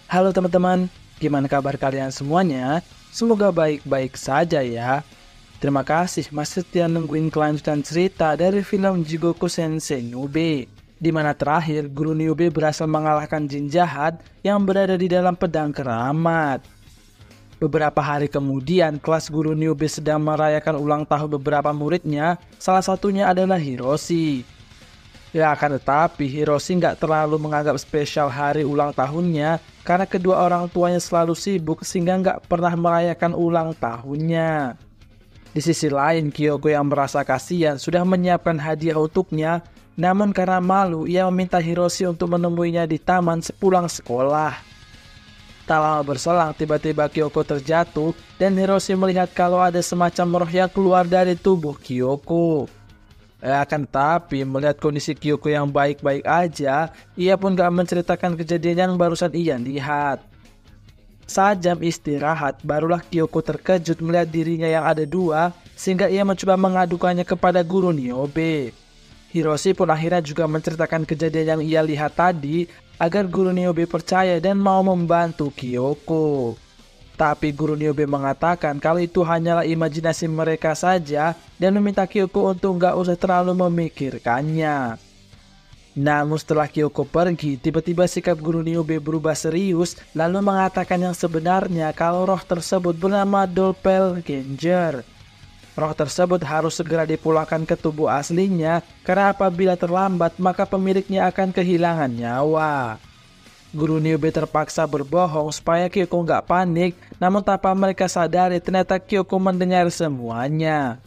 Halo teman-teman, gimana kabar kalian semuanya? Semoga baik-baik saja ya. Terima kasih masih setia nungguin kelanjutan cerita dari film Jigoku Sensei Nube, di mana terakhir guru Nube berhasil mengalahkan jin jahat yang berada di dalam pedang keramat. Beberapa hari kemudian, kelas guru Nube sedang merayakan ulang tahun beberapa muridnya, salah satunya adalah Hiroshi. Ya, akan tetapi Hiroshi nggak terlalu menganggap spesial hari ulang tahunnya karena kedua orang tuanya selalu sibuk sehingga nggak pernah merayakan ulang tahunnya. Di sisi lain, Kyoko yang merasa kasihan sudah menyiapkan hadiah untuknya, namun karena malu ia meminta Hiroshi untuk menemuinya di taman sepulang sekolah. Tak lama berselang, tiba-tiba Kyoko terjatuh dan Hiroshi melihat kalau ada semacam roh yang keluar dari tubuh Kyoko. Akan tetapi melihat kondisi Kyoko yang baik-baik aja, ia pun gak menceritakan kejadian yang barusan ia lihat. Saat jam istirahat, barulah Kyoko terkejut melihat dirinya yang ada dua, sehingga ia mencoba mengadukannya kepada guru Niobe. Hiroshi pun akhirnya juga menceritakan kejadian yang ia lihat tadi, agar guru Niobe percaya dan mau membantu Kyoko. Tapi guru Niobe mengatakan kalau itu hanyalah imajinasi mereka saja dan meminta Kyoko untuk nggak usah terlalu memikirkannya. Namun setelah Kyoko pergi, tiba-tiba sikap guru Niobe berubah serius lalu mengatakan yang sebenarnya kalau roh tersebut bernama Doppelganger. Roh tersebut harus segera dipulangkan ke tubuh aslinya karena apabila terlambat maka pemiliknya akan kehilangan nyawa. Guru Niobe terpaksa berbohong supaya Kyoko nggak panik, namun tanpa mereka sadari ternyata Kyoko mendengar semuanya.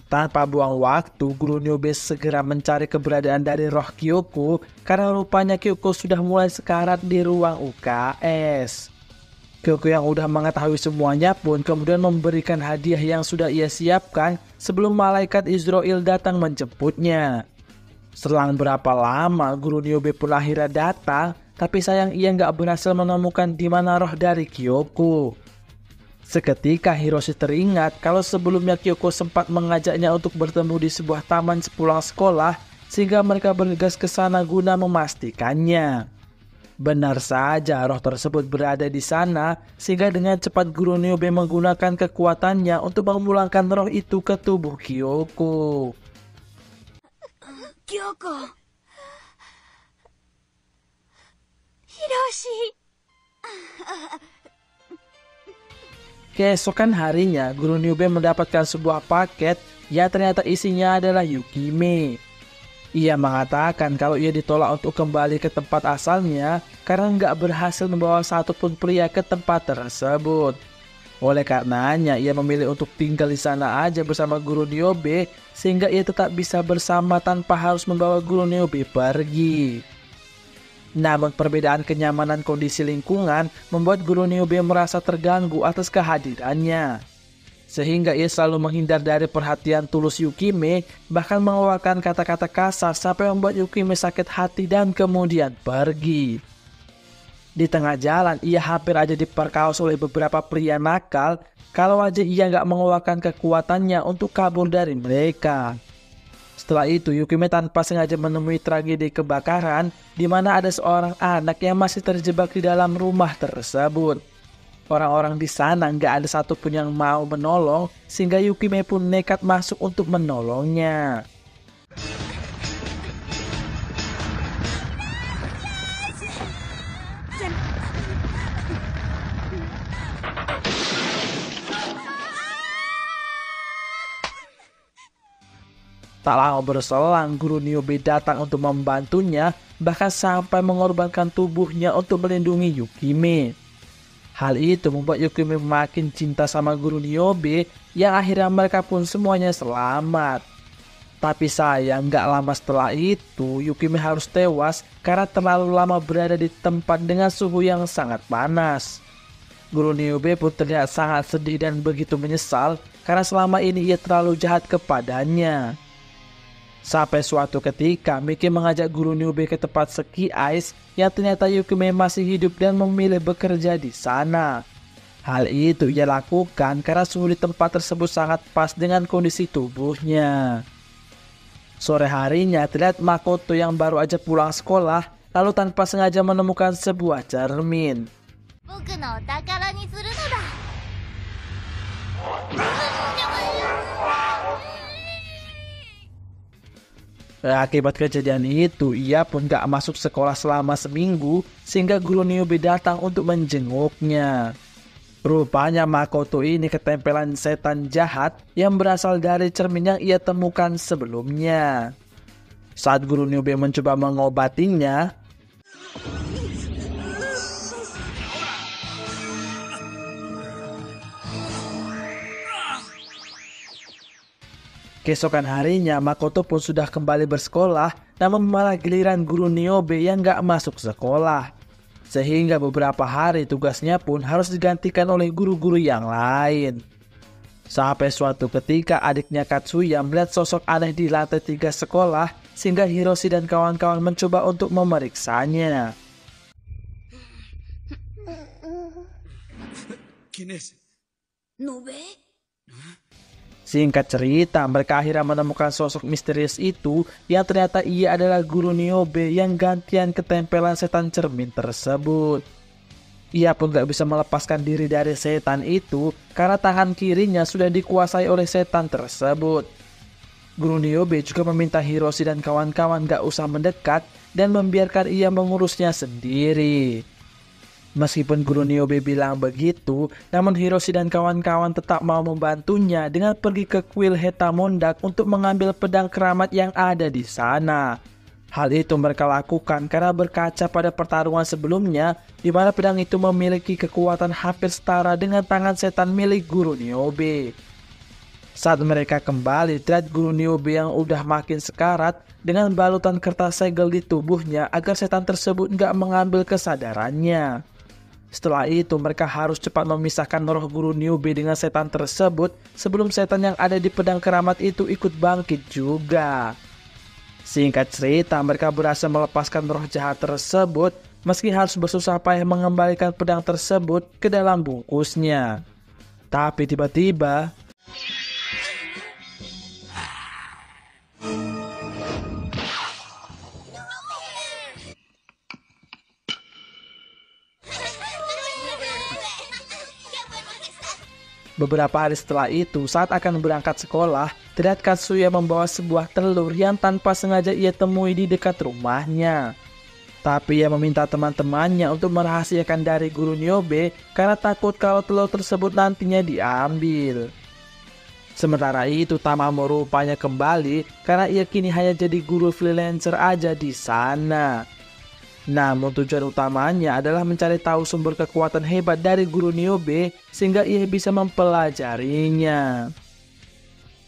Tanpa buang waktu, Guru Niobe segera mencari keberadaan dari roh Kyoko karena rupanya Kyoko sudah mulai sekarat di ruang UKS. Kyoko yang udah mengetahui semuanya pun kemudian memberikan hadiah yang sudah ia siapkan sebelum malaikat Izrail datang menjemputnya. Selang berapa lama Guru Niobe pun akhirnya datang, tapi sayang ia nggak berhasil menemukan di mana roh dari Kyoko. Seketika Hiroshi teringat kalau sebelumnya Kyoko sempat mengajaknya untuk bertemu di sebuah taman sepulang sekolah, sehingga mereka bergegas ke sana guna memastikannya. Benar saja roh tersebut berada di sana, sehingga dengan cepat Guru Niobe menggunakan kekuatannya untuk memulangkan roh itu ke tubuh Kyoko. Kyoko, Hiroshi. Keesokan harinya, Guru Niobe mendapatkan sebuah paket yang ternyata isinya adalah Yukime. Ia mengatakan kalau ia ditolak untuk kembali ke tempat asalnya karena nggak berhasil membawa satupun pria ke tempat tersebut. Oleh karenanya, ia memilih untuk tinggal di sana aja bersama Guru Niobe sehingga ia tetap bisa bersama tanpa harus membawa Guru Niobe pergi. Namun perbedaan kenyamanan kondisi lingkungan membuat Guru Niobe merasa terganggu atas kehadirannya. Sehingga ia selalu menghindar dari perhatian tulus Yukime, bahkan mengeluarkan kata-kata kasar sampai membuat Yukime sakit hati dan kemudian pergi. Di tengah jalan ia hampir aja diperkaos oleh beberapa pria nakal kalau aja ia nggak mengeluarkan kekuatannya untuk kabur dari mereka. Setelah itu, Yukime tanpa sengaja menemui tragedi kebakaran di mana ada seorang anak yang masih terjebak di dalam rumah tersebut. Orang-orang di sana nggak ada satupun yang mau menolong, sehingga Yukime pun nekat masuk untuk menolongnya. Tak lama berselang, Guru Niobe datang untuk membantunya, bahkan sampai mengorbankan tubuhnya untuk melindungi Yukime. Hal itu membuat Yukime makin cinta sama Guru Niobe, yang akhirnya mereka pun semuanya selamat. Tapi sayang, gak lama setelah itu, Yukime harus tewas karena terlalu lama berada di tempat dengan suhu yang sangat panas. Guru Niobe pun terlihat sangat sedih dan begitu menyesal karena selama ini ia terlalu jahat kepadanya. Sampai suatu ketika, Miki mengajak Guru Niobe ke tempat ski ice yang ternyata Yukime masih hidup dan memilih bekerja di sana. Hal itu ia lakukan karena suhu di tempat tersebut sangat pas dengan kondisi tubuhnya. Sore harinya terlihat Makoto yang baru aja pulang sekolah lalu tanpa sengaja menemukan sebuah cermin. 僕のお宝にするのだ。Akibat kejadian itu, ia pun gak masuk sekolah selama seminggu sehingga guru Niobe datang untuk menjenguknya. Rupanya Makoto ini ketempelan setan jahat yang berasal dari cermin yang ia temukan sebelumnya. Saat guru Niobe mencoba mengobatinya, keesokan harinya Makoto pun sudah kembali bersekolah, namun malah giliran guru Niobe yang gak masuk sekolah. Sehingga beberapa hari tugasnya pun harus digantikan oleh guru-guru yang lain. Sampai suatu ketika adiknya Katsuya melihat sosok aneh di lantai 3 sekolah, sehingga Hiroshi dan kawan-kawan mencoba untuk memeriksanya. Nobe? Singkat cerita, mereka akhirnya menemukan sosok misterius itu yang ternyata ia adalah guru Niobe yang gantian ketempelan setan cermin tersebut. Ia pun gak bisa melepaskan diri dari setan itu karena tangan kirinya sudah dikuasai oleh setan tersebut. Guru Niobe juga meminta Hiroshi dan kawan-kawan gak usah mendekat dan membiarkan ia mengurusnya sendiri. Meskipun guru Niobe bilang begitu, namun Hiroshi dan kawan-kawan tetap mau membantunya dengan pergi ke kuil Hetamondak untuk mengambil pedang keramat yang ada di sana. Hal itu mereka lakukan karena berkaca pada pertarungan sebelumnya, di mana pedang itu memiliki kekuatan hampir setara dengan tangan setan milik guru Niobe. Saat mereka kembali, terlihat guru Niobe yang udah makin sekarat dengan balutan kertas segel di tubuhnya agar setan tersebut nggak mengambil kesadarannya. Setelah itu mereka harus cepat memisahkan roh guru Niobe dengan setan tersebut sebelum setan yang ada di pedang keramat itu ikut bangkit juga. Singkat cerita, mereka berhasil melepaskan roh jahat tersebut meski harus bersusah payah mengembalikan pedang tersebut ke dalam bungkusnya. Tapi tiba-tiba beberapa hari setelah itu, saat akan berangkat sekolah, terlihat Katsuya membawa sebuah telur yang tanpa sengaja ia temui di dekat rumahnya. Tapi ia meminta teman-temannya untuk merahasiakan dari guru Niobe karena takut kalau telur tersebut nantinya diambil. Sementara itu, Tamamo rupanya kembali karena ia kini hanya jadi guru freelancer aja di sana. Namun tujuan utamanya adalah mencari tahu sumber kekuatan hebat dari guru Niobe sehingga ia bisa mempelajarinya.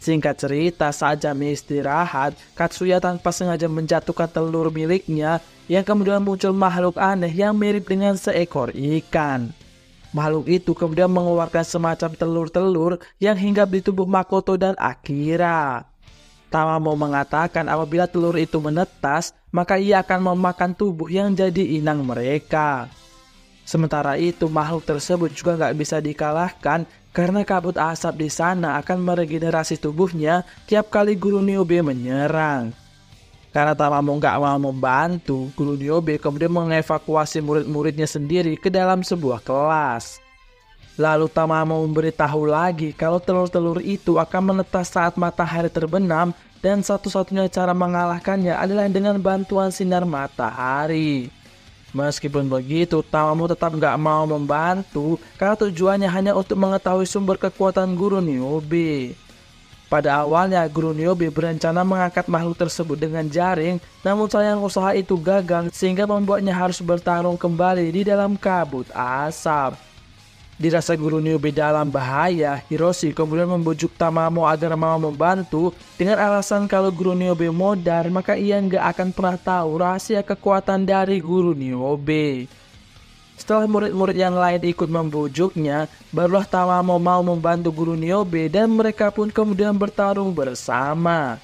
Singkat cerita, saat jam istirahat, Katsuya tanpa sengaja menjatuhkan telur miliknya yang kemudian muncul makhluk aneh yang mirip dengan seekor ikan. Makhluk itu kemudian mengeluarkan semacam telur-telur yang hinggap di tubuh Makoto dan Akira. Tamamo mengatakan apabila telur itu menetas, maka ia akan memakan tubuh yang jadi inang mereka. Sementara itu, makhluk tersebut juga nggak bisa dikalahkan karena kabut asap di sana akan meregenerasi tubuhnya tiap kali guru Niobe menyerang. Karena Tamamo nggak mau membantu, guru Niobe kemudian mengevakuasi murid-muridnya sendiri ke dalam sebuah kelas. Lalu Tamamo memberitahu lagi kalau telur-telur itu akan menetas saat matahari terbenam dan satu-satunya cara mengalahkannya adalah dengan bantuan sinar matahari. Meskipun begitu, Tamamo tetap gak mau membantu karena tujuannya hanya untuk mengetahui sumber kekuatan guru Niobe. Pada awalnya, guru Niobe berencana mengangkat makhluk tersebut dengan jaring, namun sayang usaha itu gagal sehingga membuatnya harus bertarung kembali di dalam kabut asap. Dirasa guru Niobe dalam bahaya, Hiroshi kemudian membujuk Tamamo agar mau membantu dengan alasan kalau guru Niobe modar maka ia nggak akan pernah tahu rahasia kekuatan dari guru Niobe. Setelah murid-murid yang lain ikut membujuknya, barulah Tamamo mau membantu guru Niobe dan mereka pun kemudian bertarung bersama.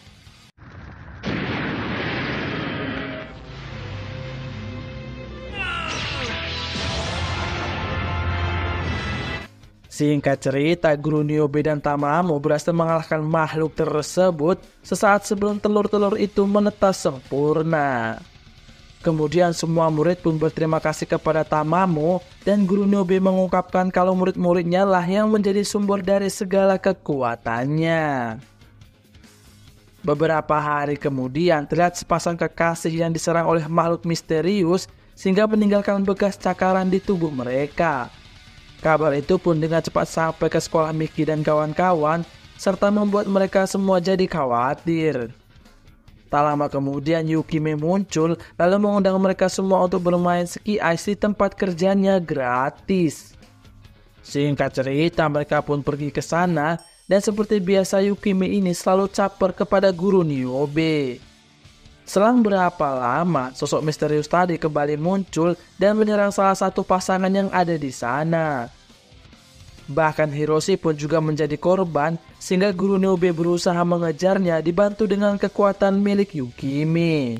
Singkat cerita, guru Niobe dan Tamamo berhasil mengalahkan makhluk tersebut sesaat sebelum telur-telur itu menetas sempurna. Kemudian semua murid pun berterima kasih kepada Tamamo dan guru Nyobe mengungkapkan kalau murid-muridnya lah yang menjadi sumber dari segala kekuatannya. Beberapa hari kemudian terlihat sepasang kekasih yang diserang oleh makhluk misterius sehingga meninggalkan bekas cakaran di tubuh mereka. Kabar itu pun dengan cepat sampai ke sekolah Miki dan kawan-kawan serta membuat mereka semua jadi khawatir. Tak lama kemudian Yukime muncul lalu mengundang mereka semua untuk bermain ski ice di tempat kerjanya gratis. Singkat cerita mereka pun pergi ke sana dan seperti biasa Yukime ini selalu caper kepada guru Nyobe. Selang berapa lama sosok misterius tadi kembali muncul dan menyerang salah satu pasangan yang ada di sana. Bahkan Hiroshi pun juga menjadi korban sehingga guru Nyobe berusaha mengejarnya dibantu dengan kekuatan milik Yukime.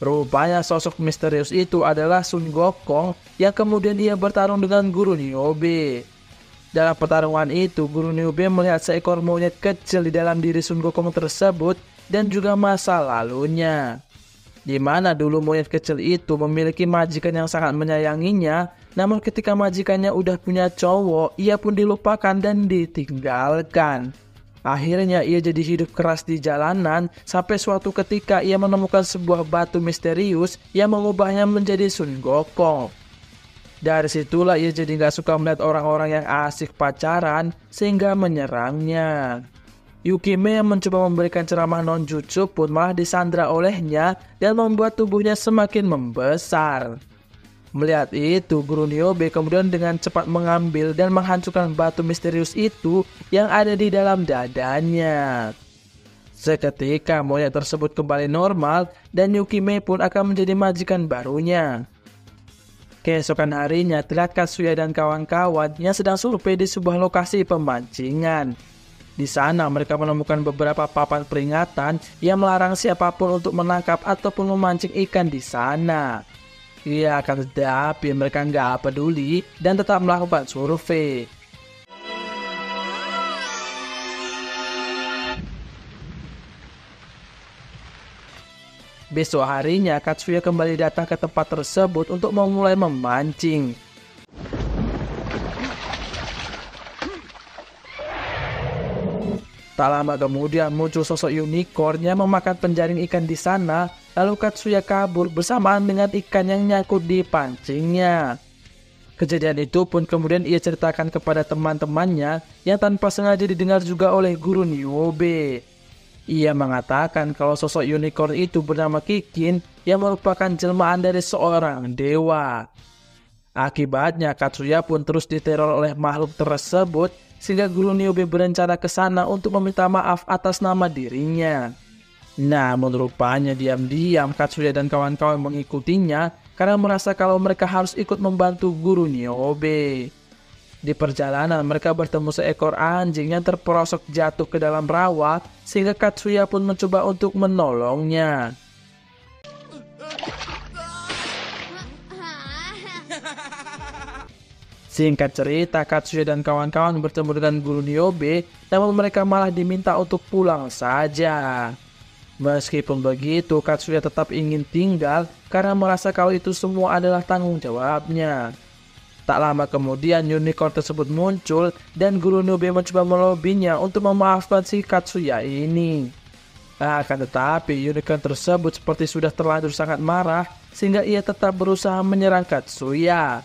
Rupanya sosok misterius itu adalah Sun Gokong yang kemudian ia bertarung dengan guru Nyobe. Dalam pertarungan itu, guru Nyobe melihat seekor monyet kecil di dalam diri Sun Gokong tersebut dan juga masa lalunya. Di mana dulu monyet kecil itu memiliki majikan yang sangat menyayanginya, namun ketika majikannya udah punya cowok, ia pun dilupakan dan ditinggalkan. Akhirnya ia jadi hidup keras di jalanan sampai suatu ketika ia menemukan sebuah batu misterius yang mengubahnya menjadi Sun Gokong. Dari situlah ia jadi gak suka melihat orang-orang yang asik pacaran sehingga menyerangnya. Yukime yang mencoba memberikan ceramah non-jutsu pun malah disandra olehnya dan membuat tubuhnya semakin membesar. Melihat itu, guru Nyobe kemudian dengan cepat mengambil dan menghancurkan batu misterius itu yang ada di dalam dadanya. Seketika monyet tersebut kembali normal dan Yukime pun akan menjadi majikan barunya. Keesokan harinya terlihat Katsuya dan kawan-kawan yang sedang survei di sebuah lokasi pemancingan. Di sana mereka menemukan beberapa papan peringatan yang melarang siapapun untuk menangkap ataupun memancing ikan di sana. Ya, akan tetapi mereka nggak peduli dan tetap melakukan survei. Besok harinya Katsuya kembali datang ke tempat tersebut untuk memulai memancing. Tak lama kemudian muncul sosok unicorn yang memakan penjaring ikan di sana, lalu Katsuya kabur bersamaan dengan ikan yang nyangkut di pancingnya. Kejadian itu pun kemudian ia ceritakan kepada teman-temannya yang tanpa sengaja didengar juga oleh guru Nyobe. Ia mengatakan kalau sosok unicorn itu bernama Kikin yang merupakan jelmaan dari seorang dewa. Akibatnya Katsuya pun terus diteror oleh makhluk tersebut sehingga guru Nyobe berencana ke sana untuk meminta maaf atas nama dirinya. Namun rupanya diam-diam Katsuya dan kawan-kawan mengikutinya karena merasa kalau mereka harus ikut membantu guru Nyobe. Di perjalanan mereka bertemu seekor anjing yang terperosok jatuh ke dalam rawa sehingga Katsuya pun mencoba untuk menolongnya. Singkat cerita, Katsuya dan kawan-kawan bertemu dengan guru Nyobe, namun mereka malah diminta untuk pulang saja. Meskipun begitu, Katsuya tetap ingin tinggal karena merasa kalau itu semua adalah tanggung jawabnya. Tak lama kemudian unicorn tersebut muncul dan guru Nyobe mencoba melobinya untuk memaafkan si Katsuya ini. Akan tetapi unicorn tersebut seperti sudah terlanjur sangat marah sehingga ia tetap berusaha menyerang Katsuya.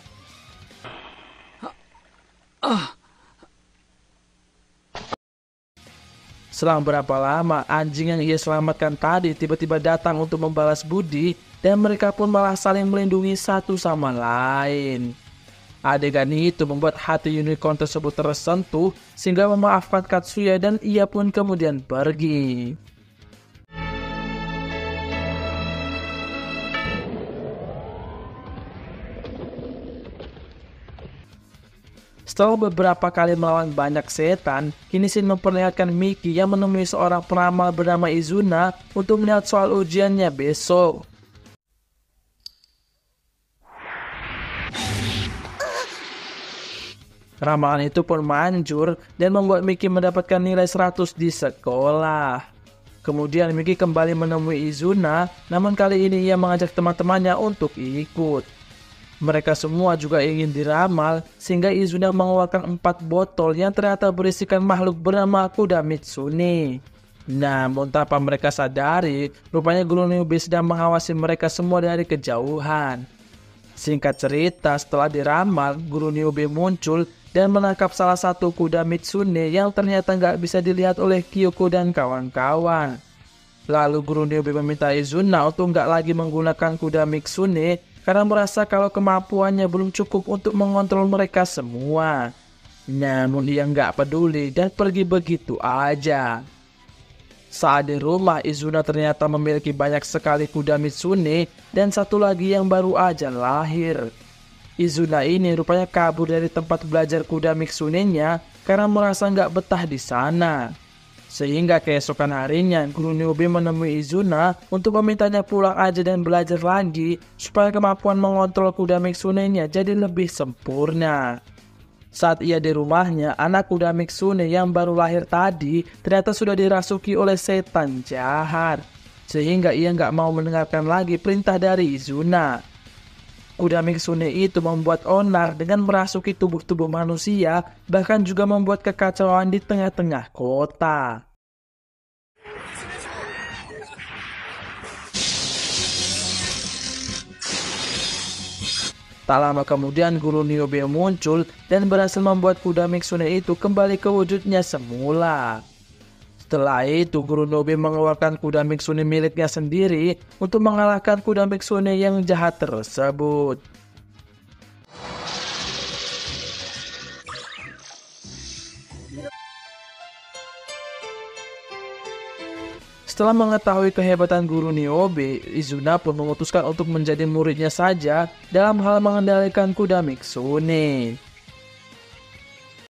Selang berapa lama anjing yang ia selamatkan tadi tiba-tiba datang untuk membalas budi dan mereka pun malah saling melindungi satu sama lain. Adegan itu membuat hati unicorn tersebut tersentuh sehingga memaafkan Katsuya dan ia pun kemudian pergi. Setelah beberapa kali melawan banyak setan, kini Shin memperlihatkan Miki yang menemui seorang peramal bernama Izuna untuk melihat soal ujiannya besok. Ramalan itu pun manjur dan membuat Miki mendapatkan nilai 100 di sekolah. Kemudian Miki kembali menemui Izuna, namun kali ini ia mengajak teman-temannya untuk ikut. Mereka semua juga ingin diramal, sehingga Izuna mengeluarkan 4 botol yang ternyata berisikan makhluk bernama kuda Mitsune. Namun tanpa mereka sadari, rupanya Guru Niobe sedang mengawasi mereka semua dari kejauhan. Singkat cerita, setelah diramal, Guru Niobe muncul dan menangkap salah satu kuda Mitsune yang ternyata nggak bisa dilihat oleh Kyoko dan kawan-kawan. Lalu Guru Niobe meminta Izuna untuk nggak lagi menggunakan kuda Mitsune karena merasa kalau kemampuannya belum cukup untuk mengontrol mereka semua. Namun dia nggak peduli dan pergi begitu aja. Saat di rumah, Izuna ternyata memiliki banyak sekali kuda Mitsune dan satu lagi yang baru aja lahir. Izuna ini rupanya kabur dari tempat belajar kuda Mitsune-nya karena merasa nggak betah di sana. Sehingga keesokan harinya, Guru Niobe menemui Izuna untuk memintanya pulang aja dan belajar lagi supaya kemampuan mengontrol kuda Mitsune-nya jadi lebih sempurna. Saat ia di rumahnya, anak kuda Mitsune yang baru lahir tadi ternyata sudah dirasuki oleh setan jahat. Sehingga ia nggak mau mendengarkan lagi perintah dari Izuna. Kuda Mitsune itu membuat onar dengan merasuki tubuh-tubuh manusia, bahkan juga membuat kekacauan di tengah-tengah kota. Tak lama kemudian Guru Niobe muncul dan berhasil membuat kuda Mitsune itu kembali ke wujudnya semula. Setelah itu, Guru Niobe mengeluarkan kuda Mitsune miliknya sendiri untuk mengalahkan kuda Mitsune yang jahat tersebut. Setelah mengetahui kehebatan Guru Niobe, Izuna pun memutuskan untuk menjadi muridnya saja dalam hal mengendalikan kuda Mitsune.